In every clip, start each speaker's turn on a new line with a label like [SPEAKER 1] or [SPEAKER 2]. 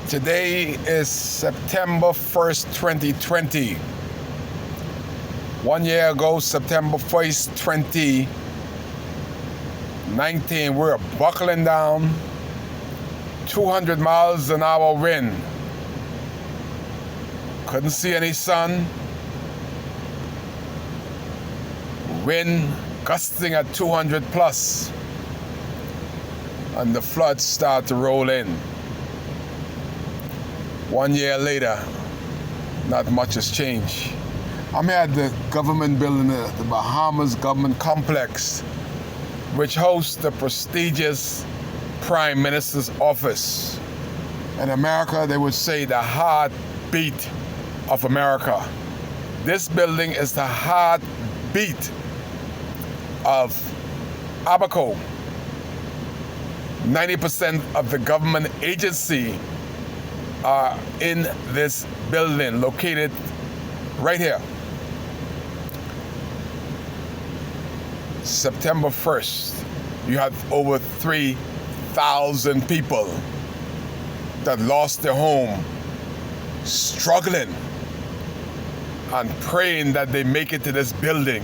[SPEAKER 1] Today is September 1st, 2020. 1 year ago, September 1st, 2019, we're buckling down, 200 miles an hour wind. Couldn't see any sun. Wind gusting at 200 plus. And the floods start to roll in. 1 year later, not much has changed. I'm here at the government building, the Bahamas Government Complex, which hosts the prestigious Prime Minister's office. In America, they would say the heartbeat of America. This building is the heartbeat of Abaco. 90% of the government agency are in this building located right here. September 1st, you had over 3,000 people that lost their home, struggling and praying that they make it to this building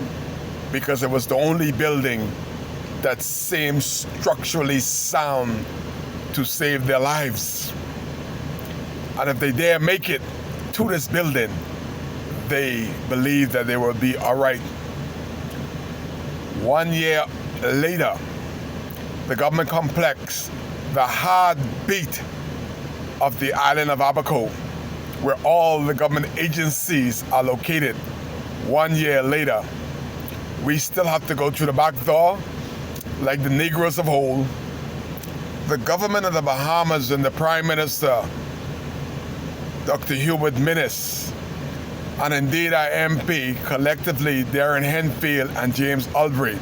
[SPEAKER 1] because it was the only building that seemed structurally sound to save their lives. And if they dare make it to this building, they believe that they will be all right. 1 year later, the government complex, the heartbeat of the island of Abaco, where all the government agencies are located, 1 year later, we still have to go through the back door like the Negroes of old. The government of the Bahamas and the Prime Minister, Dr. Hubert Minnis, and indeed our MP, collectively Darren Henfield and James Albury,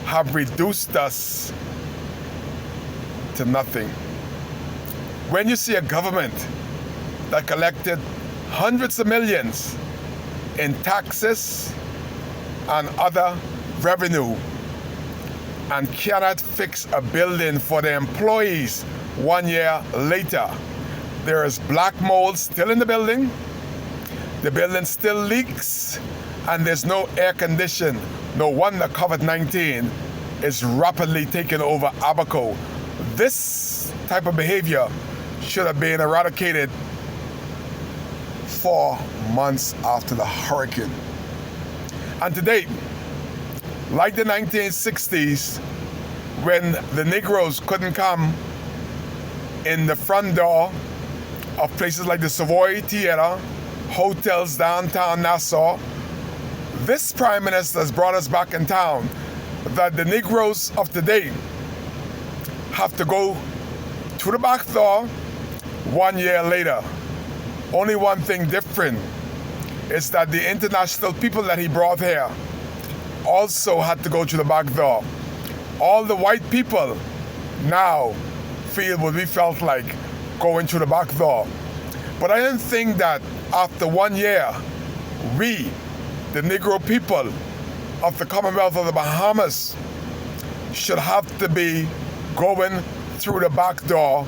[SPEAKER 1] have reduced us to nothing. When you see a government that collected hundreds of millions in taxes and other revenue and cannot fix a building for the employees 1 year later, there is black mold still in the building still leaks, and there's no air condition. No wonder COVID-19 is rapidly taking over Abaco. This type of behavior should have been eradicated 4 months after the hurricane. And today, like the 1960s, when the Negroes couldn't come in the front door of places like the Savoy Theater, hotels downtown Nassau, this Prime Minister has brought us back in town, that the Negroes of today have to go through the back door 1 year later. Only one thing different is that the international people that he brought here also had to go through the back door. All the white people now feel what we felt like going through the back door. But I didn't think that after 1 year, we, the Negro people of the Commonwealth of the Bahamas, should have to be going through the back door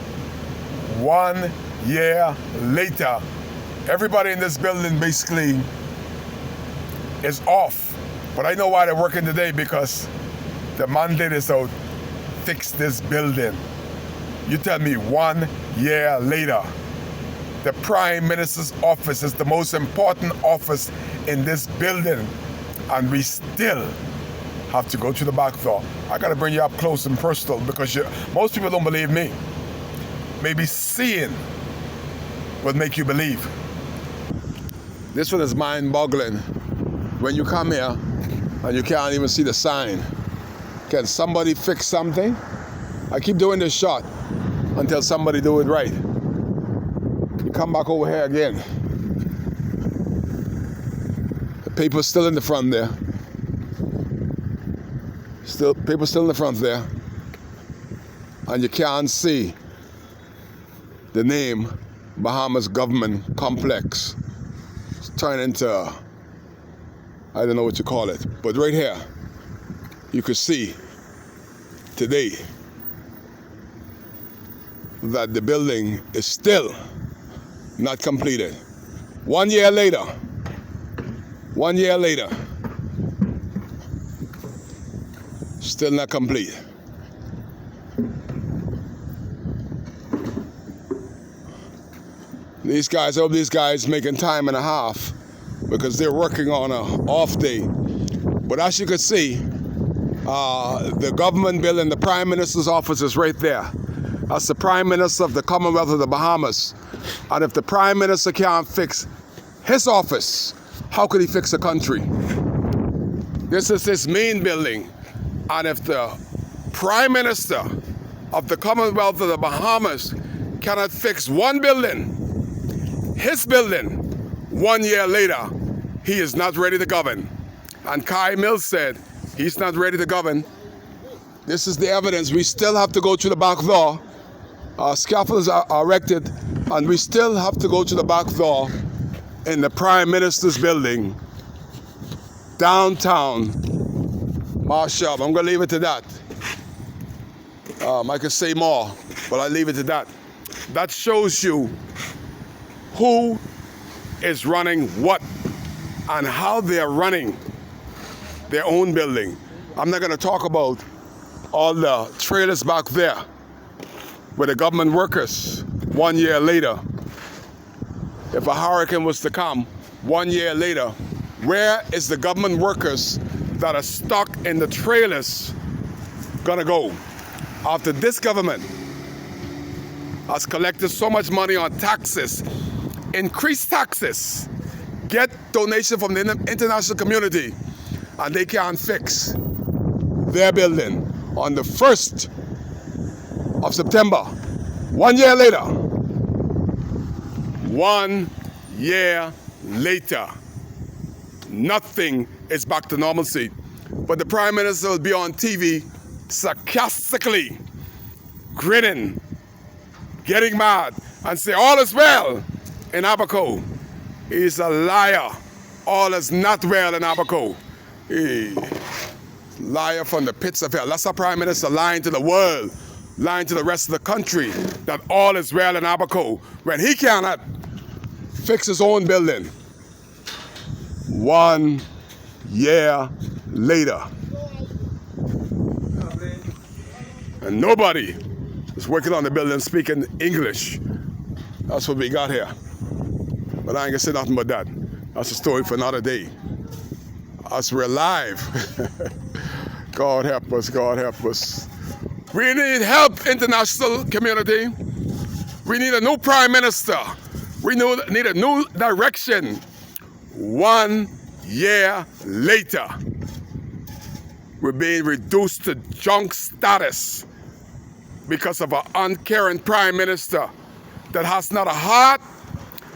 [SPEAKER 1] 1 year later. Everybody in this building basically is off. But I know why they're working today, because the mandate is to fix this building. You tell me 1 year later, the Prime Minister's office is the most important office in this building, and we still have to go through the back door. I gotta bring you up close and personal, because most people don't believe me. Maybe seeing will make you believe. This one is mind-boggling. When you come here and you can't even see the sign. Can somebody fix something? I keep doing this shot until somebody do it right. You come back over here again. The paper's still in the front there. Paper's still in the front there. And you can't see the name Bahamas Government Complex. It's turned into, I don't know what you call it, but right here, you could see today that the building is still not completed. 1 year later, 1 year later, still not complete. These guys, I hope these guys making time and a half because they're working on an off day. But as you can see, the government building, the Prime Minister's office is right there. That's the Prime Minister of the Commonwealth of the Bahamas. And if the Prime Minister can't fix his office, how could he fix the country? This is his main building. And if the Prime Minister of the Commonwealth of the Bahamas cannot fix one building, his building, 1 year later, he is not ready to govern. And Kai Mills said he's not ready to govern. This is the evidence. We still have to go to the back door. Scaffolds are erected, and we still have to go to the back door in the Prime Minister's building, downtown Marshall. I'm going to leave it to that. I could say more, but I'll leave it to that. That shows you who is running what and how they're running their own building. I'm not going to talk about all the trailers back there with the government workers 1 year later. If a hurricane was to come 1 year later, where is the government workers that are stuck in the trailers gonna go? After this government has collected so much money on taxes, increase taxes, get donation from the international community, and they can't fix their building on the 1st of September. 1 year later. 1 year later. Nothing is back to normalcy. But the Prime Minister will be on TV sarcastically, grinning, getting mad, and say all is well in Abaco. He's a liar. All is not well in Abaco. Liar from the pits of hell. That's the Prime Minister lying to the world, lying to the rest of the country that all is well in Abaco when he cannot fix his own building. 1 year later. And nobody is working on the building speaking English. That's what we got here. But I ain't gonna say nothing but that. That's a story for another day. Us, we're alive. God help us, God help us. We need help, international community. We need a new Prime Minister. We need a new direction. 1 year later, we're being reduced to junk status because of an uncaring Prime Minister that has not a heart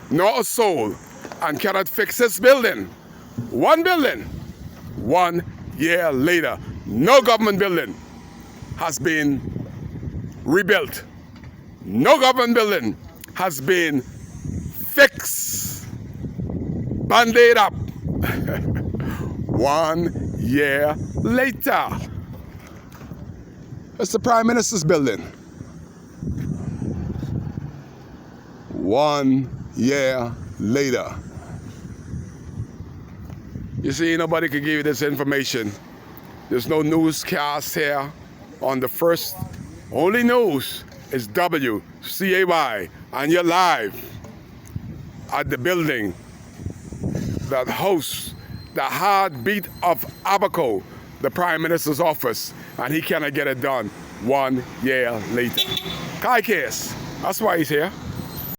[SPEAKER 1] nor a soul and cannot fix his building. One building, 1 year later, no government building has been rebuilt. No government building has been fixed, band-aid up. 1 year later. It's the Prime Minister's building. 1 year later. You see, nobody can give you this information. There's no newscast here on the first. Only news is WCAY, and you're live at the building that hosts the heartbeat of Abaco, the Prime Minister's office, and he cannot get it done 1 year later. Kai Case, that's why he's here.